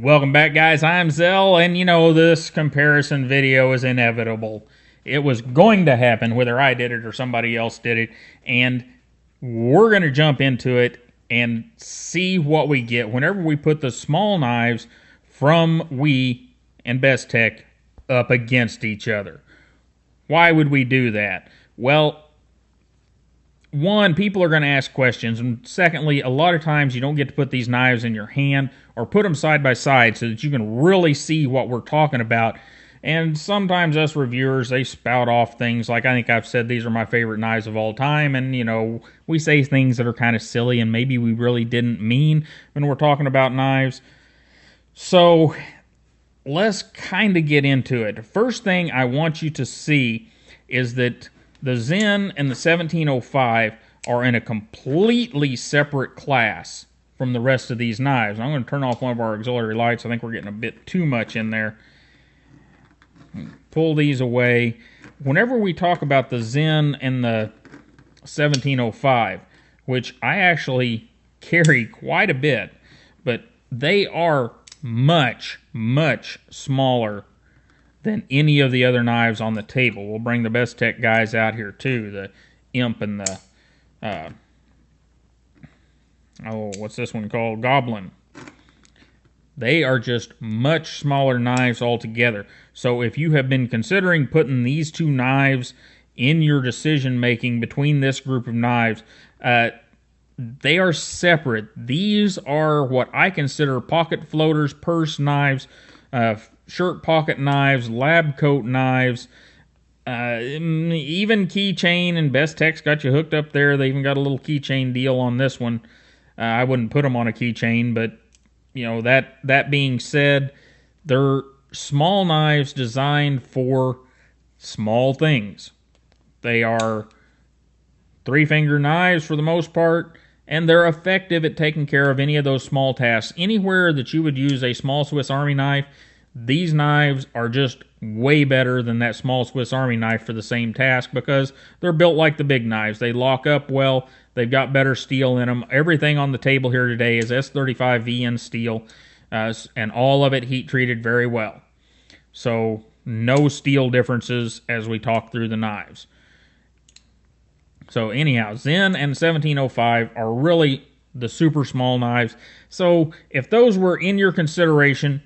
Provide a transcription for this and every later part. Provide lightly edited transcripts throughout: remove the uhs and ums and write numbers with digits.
Welcome back, guys. I'm Zell, and you know, this comparison video is inevitable. It was going to happen, whether I did it or somebody else did it, and we're going to jump into it and see what we get whenever we put the small knives from We and Bestech up against each other. Why would we do that? Well, one, people are going to ask questions, and secondly, a lot of times you don't get to put these knives in your hand or put them side by side so that you can really see what we're talking about. And sometimes us reviewers, they spout off things like, I think I've said these are my favorite knives of all time, and you know, we say things that are kind of silly and maybe we really didn't mean when we're talking about knives. So let's kind of get into it. The first thing I want you to see is that the Zen and the 1705 are in a completely separate class from the rest of these knives. I'm going to turn off one of our auxiliary lights. I think we're getting a bit too much in there. Pull these away. Whenever we talk about the Zen and the 1705, which I actually carry quite a bit, but they are much, much smaller than any of the other knives on the table. We'll bring the Bestech guys out here too, the Imp and the, what's this one called? Goblin. They are just much smaller knives altogether. So if you have been considering putting these two knives in your decision making between this group of knives, they are separate. These are what I consider pocket floaters, purse knives, shirt pocket knives, lab coat knives, even keychain, and Bestech's got you hooked up there. They even got a little keychain deal on this one. I wouldn't put them on a keychain, but you know, that being said, they're small knives designed for small things. They are 3-finger knives for the most part, and they're effective at taking care of any of those small tasks. Anywhere that you would use a small Swiss Army knife, these knives are just way better than that small Swiss Army knife for the same task because they're built like the big knives. They lock up well. They've got better steel in them. Everything on the table here today is S35 VN steel, and all of it heat treated very well. So no steel differences as we talk through the knives. So anyhow, Zen and 1705 are really the super small knives. So if those were in your consideration,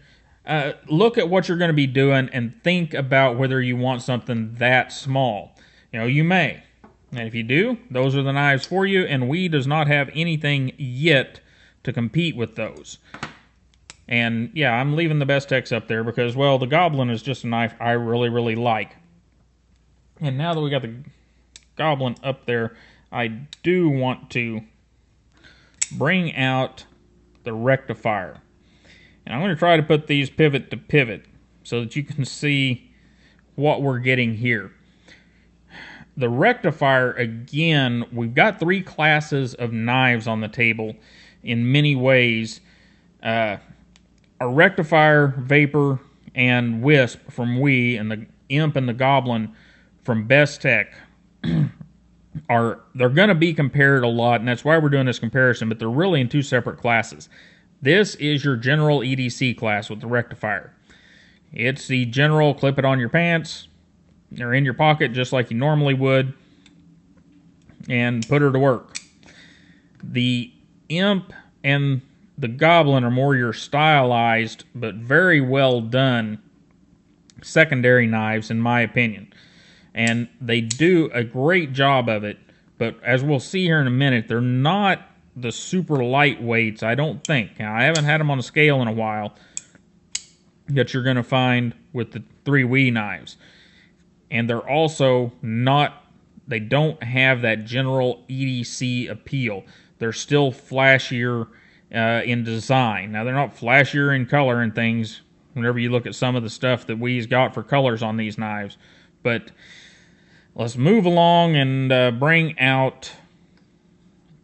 look at what you're going to be doing and think about whether you want something that small. You know, you may. And if you do, those are the knives for you, and We does not have anything yet to compete with those. And yeah, I'm leaving the Bestechs up there because, well, the Goblin is just a knife I really, really like. And now that we got the Goblin up there, I do want to bring out the Rectifier. And I'm going to try to put these pivot to pivot so that you can see what we're getting here. The Rectifier, again, we've got 3 classes of knives on the table in many ways. A Rectifier, Vapor, and Wisp from We, and the Imp and the Goblin from Bestech they're going to be compared a lot, and that's why we're doing this comparison, but they're really in 2 separate classes. This is your general EDC class with the Rectifier. It's the general clip it on your pants, or in your pocket just like you normally would, and put her to work. The Imp and the Goblin are more your stylized but very well done secondary knives in my opinion. And they do a great job of it, but as we'll see here in a minute, they're not the super lightweights, I don't think. Now, I haven't had them on a scale in a while that you're going to find with the 3 We knives. And they're also not, they don't have that general EDC appeal. They're still flashier in design. Now, they're not flashier in color and things whenever you look at some of the stuff that We's got for colors on these knives. But let's move along and bring out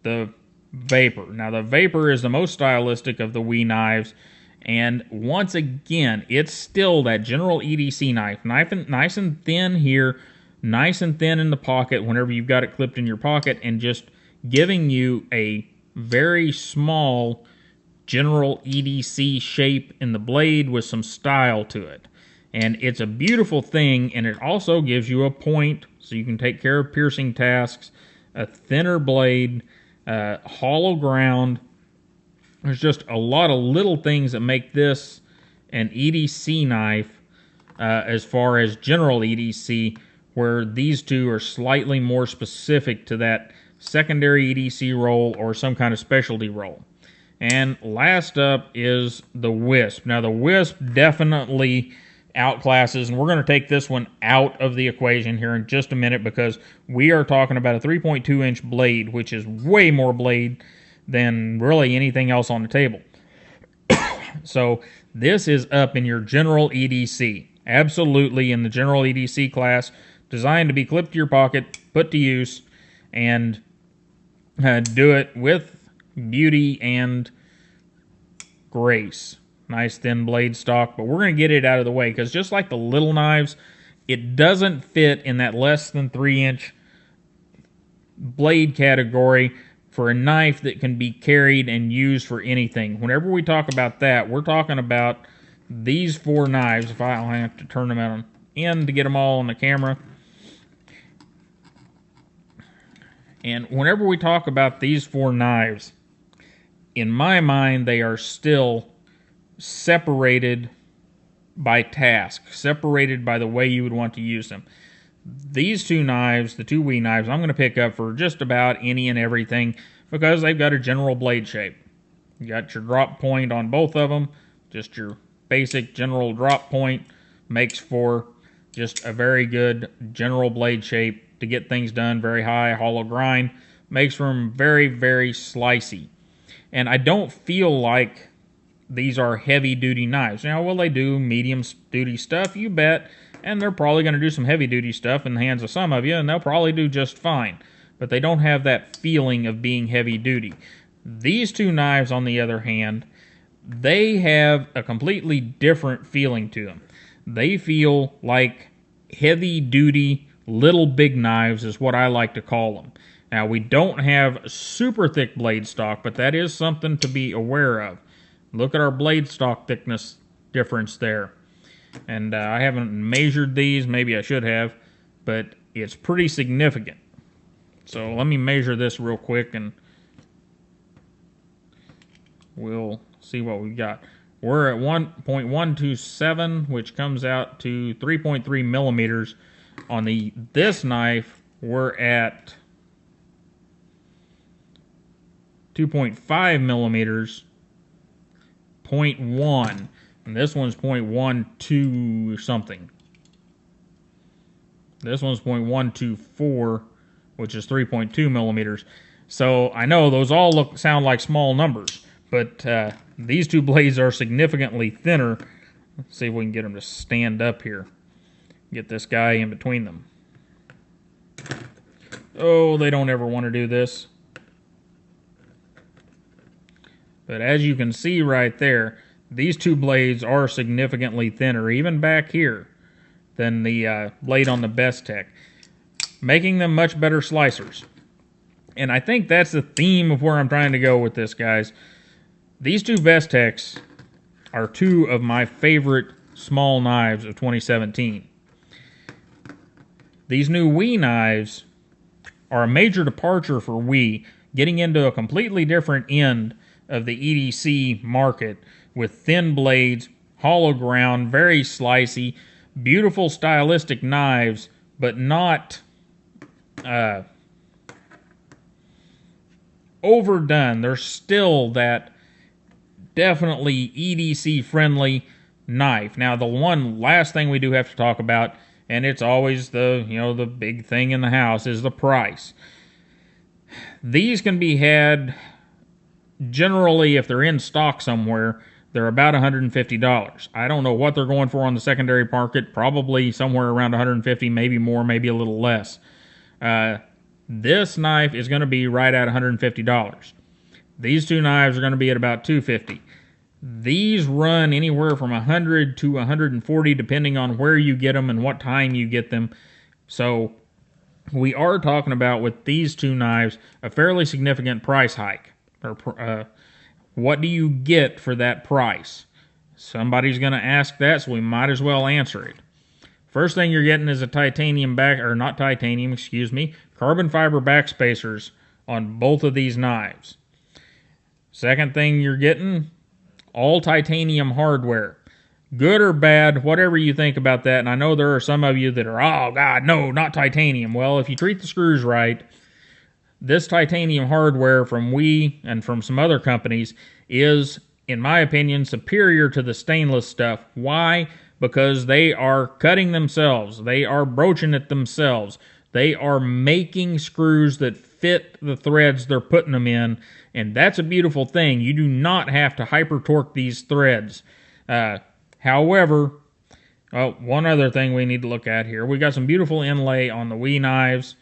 the Vapor. Now, the Vapor is the most stylistic of the We knives. And once again, it's still that general EDC knife. Nice and thin here, nice and thin in the pocket whenever you've got it clipped in your pocket, and just giving you a very small general EDC shape in the blade with some style to it. And it's a beautiful thing, and it also gives you a point so you can take care of piercing tasks, a thinner blade, hollow ground. There's just a lot of little things that make this an EDC knife as far as general EDC, where these two are slightly more specific to that secondary EDC roll or some kind of specialty roll. And last up is the Wisp. Now the Wisp definitely outclasses, and we're going to take this one out of the equation here in just a minute because we are talking about a 3.2 inch blade, which is way more blade than really anything else on the table. So this is up in your general EDC, absolutely in the general EDC class, designed to be clipped to your pocket, put to use, and do it with beauty and grace. Nice thin blade stock, but we're going to get it out of the way because just like the little knives, it doesn't fit in that less than 3 inch blade category for a knife that can be carried and used for anything. Whenever we talk about that, we're talking about these 4 knives. If I'll have to turn them out in to get them all on the camera. And whenever we talk about these 4 knives, in my mind, they are still separated by task, separated by the way you would want to use them. These 2 knives, the 2 Wii knives, I'm going to pick up for just about any and everything because they've got a general blade shape. You got your drop point on both of them, just your basic general drop point makes for just a very good general blade shape to get things done. Very high hollow grind, makes for them very, very slicey. And I don't feel like these are heavy-duty knives. Now, will they do medium-duty stuff? You bet. And they're probably going to do some heavy-duty stuff in the hands of some of you, and they'll probably do just fine. But they don't have that feeling of being heavy-duty. These 2 knives, on the other hand, they have a completely different feeling to them. They feel like heavy-duty, little big knives is what I like to call them. Now, we don't have super thick blade stock, but that is something to be aware of. Look at our blade stock thickness difference there. And I haven't measured these, maybe I should have, but it's pretty significant. So let me measure this real quick and we'll see what we got. We're at 1.127, which comes out to 3.3 millimeters. On this knife, we're at 2.5 millimeters, 0.1, and this one's 0.12 something. This one's 0.124, which is 3.2 millimeters. So I know those all sound like small numbers, but these 2 blades are significantly thinner. Let's see if we can get them to stand up here. Get this guy in between them. Oh, they don't ever want to do this. But as you can see right there, these 2 blades are significantly thinner, even back here, than the blade on the Bestech, making them much better slicers. And I think that's the theme of where I'm trying to go with this, guys. These 2 Bestechs are 2 of my favorite small knives of 2017. These new Wii knives are a major departure for Wii, getting into a completely different end of the EDC market with thin blades, hollow ground, very slicey, beautiful stylistic knives, but not overdone. They're still that definitely EDC friendly knife. Now the one last thing we do have to talk about, and it's always the big thing in the house, is the price. These can be had generally, if they're in stock somewhere, they're about $150. I don't know what they're going for on the secondary market. Probably somewhere around $150, maybe more, maybe a little less. This knife is going to be right at $150. These 2 knives are going to be at about $250. These run anywhere from $100 to $140, depending on where you get them and what time you get them. So we are talking about, with these 2 knives, a fairly significant price hike. What do you get for that price? Somebody's going to ask that, so we might as well answer it. First thing you're getting is a titanium back, or not titanium, excuse me, carbon fiber backspacers on both of these knives. Second thing you're getting, all titanium hardware. Good or bad, whatever you think about that, and I know there are some of you that are, oh God, no, not titanium. Well, if you treat the screws right, this titanium hardware from We and from some other companies is, in my opinion, superior to the stainless stuff. Why? Because they are cutting themselves. They are broaching it themselves. They are making screws that fit the threads they're putting them in, and that's a beautiful thing. You do not have to hyper torque these threads. However, one other thing we need to look at here. We got some beautiful inlay on the We knives,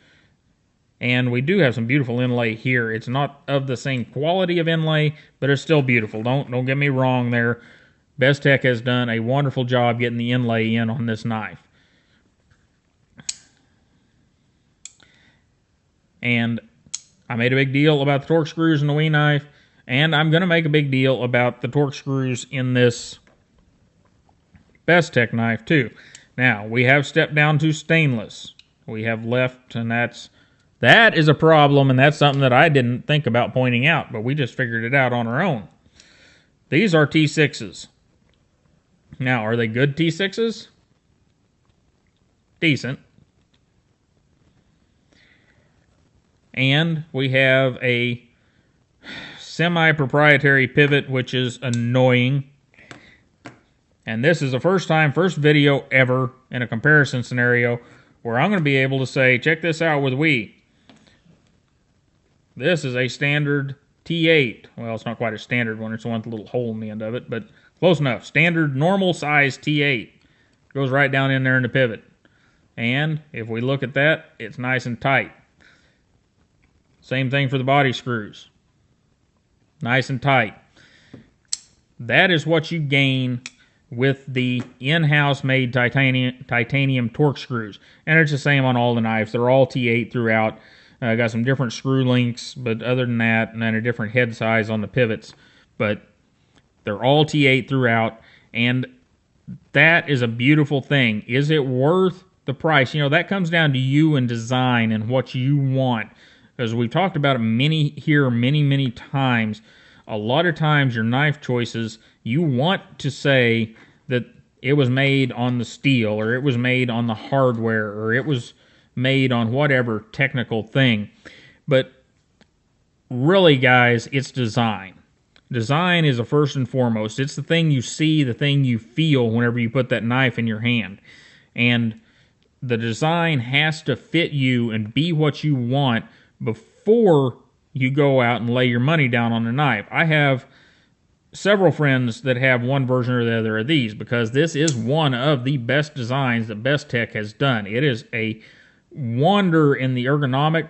and we do have some beautiful inlay here. It's not of the same quality of inlay, but it's still beautiful. Don't get me wrong there. Bestech has done a wonderful job getting the inlay in on this knife. And I made a big deal about the torque screws in the We knife, and I'm going to make a big deal about the torque screws in this Bestech knife too. Now, we have stepped down to stainless. We have left, and that is a problem, and that's something that I didn't think about pointing out, but we just figured it out on our own. These are T6s. Now, are they good T6s? Decent. And we have a semi-proprietary pivot, which is annoying. And this is the first video ever in a comparison scenario where I'm going to be able to say, check this out with We. This is a standard T8. Well, it's not quite a standard one. It's the one with a little hole in the end of it, but close enough. Standard, normal size T8. Goes right down in there in the pivot. And if we look at that, it's nice and tight. Same thing for the body screws. Nice and tight. That is what you gain with the in-house made titanium torque screws. And it's the same on all the knives. They're all T8 throughout. Got some different screw lengths, but other than that, and then a different head size on the pivots. But they're all T8 throughout, and that is a beautiful thing. Is it worth the price? You know, that comes down to you and design and what you want. Because we've talked about it many times. A lot of times your knife choices, you want to say that it was made on the steel, or it was made on the hardware, or it was made on whatever technical thing. But really, guys, it's design. Design is a first and foremost. It's the thing you see, the thing you feel whenever you put that knife in your hand. And the design has to fit you and be what you want before you go out and lay your money down on a knife. I have several friends that have one version or the other of these, because this is one of the best designs that Bestech has done. It is a wonder in the ergonomic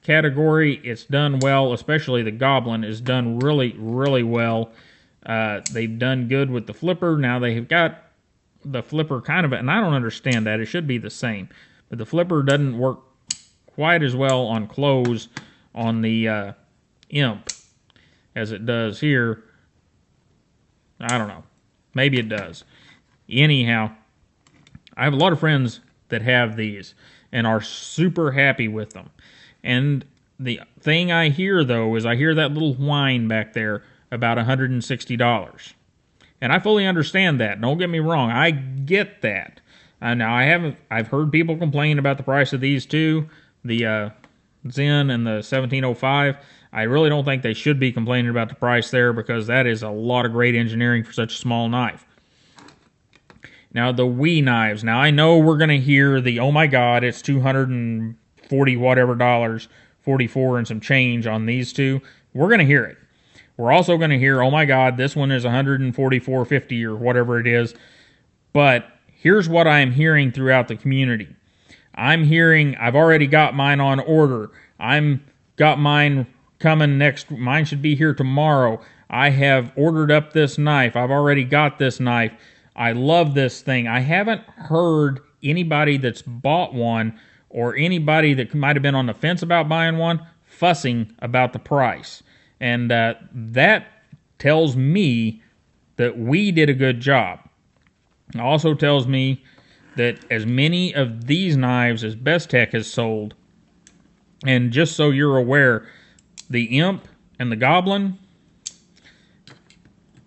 category. It's done well, especially the Goblin is done really well. They've done good with the flipper. Now they've got the flipper kind of, and I don't understand that. It should be the same. But the flipper doesn't work quite as well on close on the Imp as it does here. I don't know. Maybe it does. Anyhow, I have a lot of friends that have these and are super happy with them. And the thing I hear, though, is I hear that little whine back there about $160. And I fully understand that. Don't get me wrong. I get that. Now, I've heard people complain about the price of these too, the Zen and the 1705. I really don't think they should be complaining about the price there, because that is a lot of great engineering for such a small knife. Now, the We knives. Now, I know we're going to hear the, oh my God, it's $240 whatever dollars, 44 and some change on these two. We're going to hear it. We're also going to hear, oh my God, this one is $144.50 or whatever it is. But here's what I'm hearing throughout the community. I'm hearing, I've already got mine on order. Got mine coming next. Mine should be here tomorrow. I have ordered up this knife. I've already got this knife. I love this thing. I haven't heard anybody that's bought one, or anybody that might have been on the fence about buying one, fussing about the price. And that tells me that we did a good job. It also tells me that as many of these knives as Bestech has sold, and just so you're aware, the Imp and the Goblin,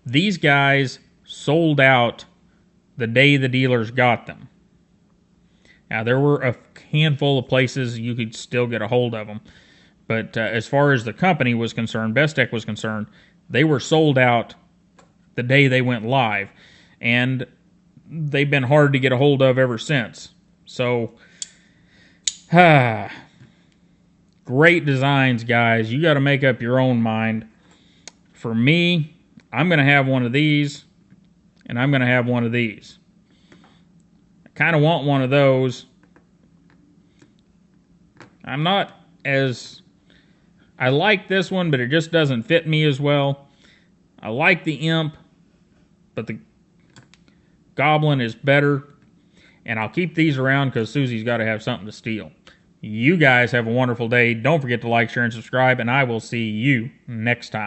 these guys sold out the day the dealers got them. Now, there were a handful of places you could still get a hold of them. But as far as the company was concerned, Bestech was concerned, they were sold out the day they went live. And they've been hard to get a hold of ever since. So, great designs, guys. You got to make up your own mind. For me, I'm going to have one of these, and I'm going to have one of these. I kind of want one of those. I'm not as... I like this one, but it just doesn't fit me as well. I like the Imp, but the Goblin is better. And I'll keep these around because Susie's got to have something to steal. You guys have a wonderful day. Don't forget to like, share, and subscribe, and I will see you next time.